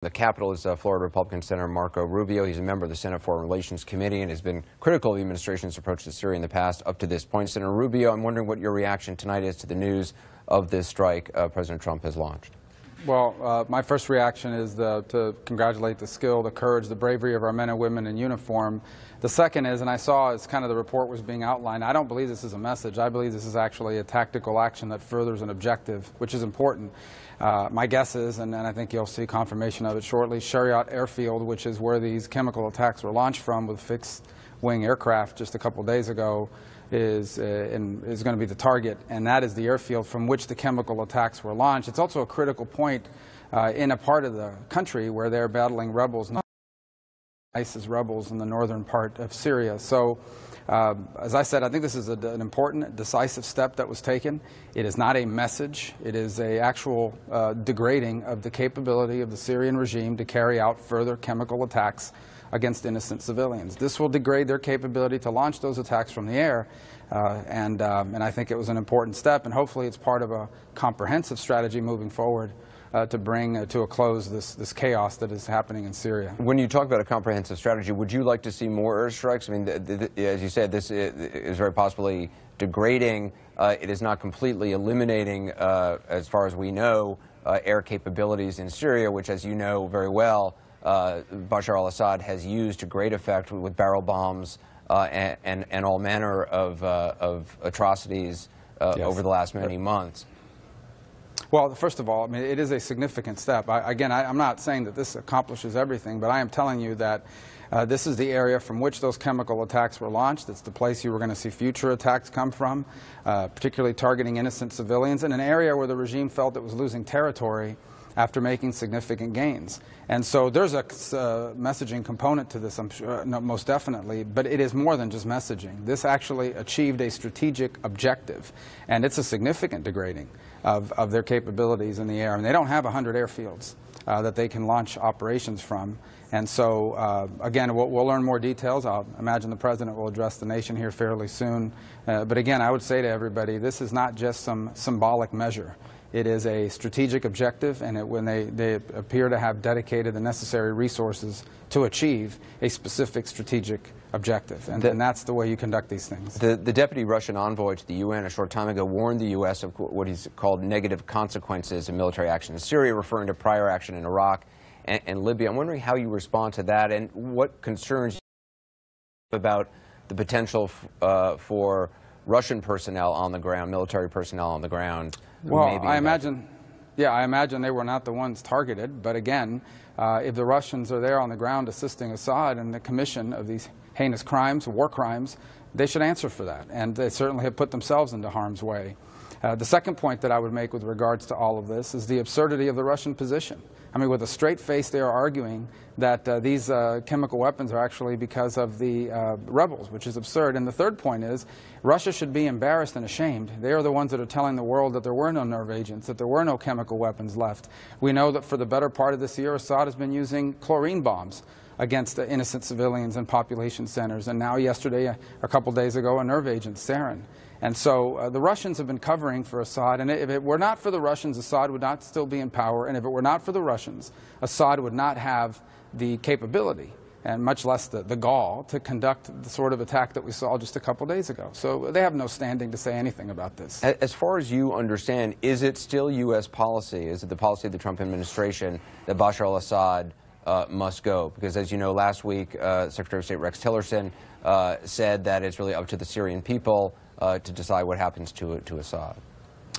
The Capitol is Florida Republican Senator Marco Rubio. He's a member of the Senate Foreign Relations Committee and has been critical of the administration's approach to Syria in the past up to this point. Senator Rubio, I'm wondering what your reaction tonight is to the news of this strike President Trump has launched. Well, my first reaction is to congratulate the skill, the courage, the bravery of our men and women in uniform. The second is, and I saw as kind of the report was being outlined, I don't believe this is a message. I believe this is actually a tactical action that furthers an objective, which is important. My guess is, and I think you'll see confirmation of it shortly, Syria airfield, which is where these chemical attacks were launched from with fixed-wing aircraft just a couple days ago, is going to be the target, and that is the airfield from which the chemical attacks were launched. It's also a critical point in a part of the country where they're battling rebels, not ISIS rebels in the northern part of Syria. So, as I said, I think this is an important, decisive step that was taken. It is not a message. It is an actual degrading of the capability of the Syrian regime to carry out further chemical attacks against innocent civilians. This will degrade their capability to launch those attacks from the air, and I think it was an important step, and hopefully it's part of a comprehensive strategy moving forward to bring to a close this chaos that is happening in Syria. When you talk about a comprehensive strategy, would you like to see more airstrikes? I mean, as you said, this is very possibly degrading. It is not completely eliminating, as far as we know, air capabilities in Syria, which, as you know very well, Bashar al-Assad has used to great effect with barrel bombs and all manner of atrocities yes, over the last many months. Well, first of all, I mean, it is a significant step. I'm not saying that this accomplishes everything, but I am telling you that this is the area from which those chemical attacks were launched. It's the place you were going to see future attacks come from, particularly targeting innocent civilians, in an area where the regime felt it was losing territory after making significant gains. And so there's a messaging component to this, I'm sure, no, most definitely, but it is more than just messaging. This actually achieved a strategic objective, and it's a significant degrading of their capabilities in the air. And they don't have 100 airfields that they can launch operations from. And so, again, we'll learn more details. I'll imagine the President will address the nation here fairly soon. But again, I would say to everybody, this is not just some symbolic measure. It is a strategic objective, and when they appear to have dedicated the necessary resources to achieve a specific strategic objective. And that's the way you conduct these things. The deputy Russian envoy to the UN a short time ago warned the U.S. of what he's called negative consequences of military action in Syria, referring to prior action in Iraq and Libya. I'm wondering how you respond to that and what concerns you about the potential for Russian personnel on the ground, military personnel on the ground. Well, I imagine they were not the ones targeted, but again, if the Russians are there on the ground assisting Assad in the commission of these heinous crimes, war crimes, they should answer for that, and they certainly have put themselves into harm's way. The second point that I would make with regards to all of this is the absurdity of the Russian position. I mean, with a straight face, they are arguing that these chemical weapons are actually because of the rebels, which is absurd. And the third point is, Russia should be embarrassed and ashamed. They are the ones that are telling the world that there were no nerve agents, that there were no chemical weapons left. We know that for the better part of this year, Assad has been using chlorine bombs against innocent civilians and population centers. And now yesterday, a couple days ago, a nerve agent, sarin. And so the Russians have been covering for Assad, and if it were not for the Russians, Assad would not still be in power, and if it were not for the Russians, Assad would not have the capability, and much less the gall, to conduct the sort of attack that we saw just a couple days ago. So they have no standing to say anything about this. As far as you understand, is it still U.S. policy, is it the policy of the Trump administration that Bashar al-Assad must go? Because as you know, last week, Secretary of State Rex Tillerson said that it's really up to the Syrian people to decide what happens to Assad.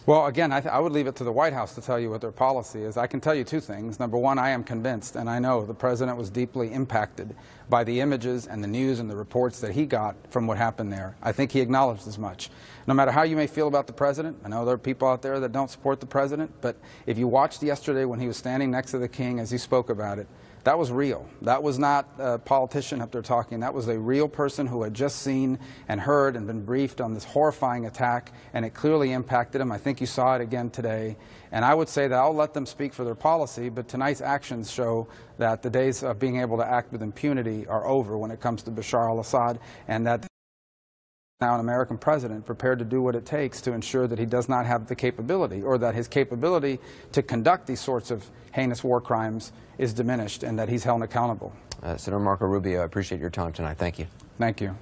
Well, again, I would leave it to the White House to tell you what their policy is. I can tell you two things. Number one, I am convinced, and I know the President was deeply impacted by the images and the news and the reports that he got from what happened there. I think he acknowledged as much. No matter how you may feel about the President, I know there are people out there that don't support the President, but if you watched yesterday when he was standing next to the King as he spoke about it, that was real. That was not a politician up there talking. That was a real person who had just seen and heard and been briefed on this horrifying attack, and it clearly impacted him. I think you saw it again today. And I would say that I'll let them speak for their policy, but tonight's actions show that the days of being able to act with impunity are over when it comes to Bashar al-Assad, and that now an American president prepared to do what it takes to ensure that he does not have the capability, or that his capability to conduct these sorts of heinous war crimes is diminished, and that he's held accountable. Senator Marco Rubio, I appreciate your time tonight. Thank you. Thank you.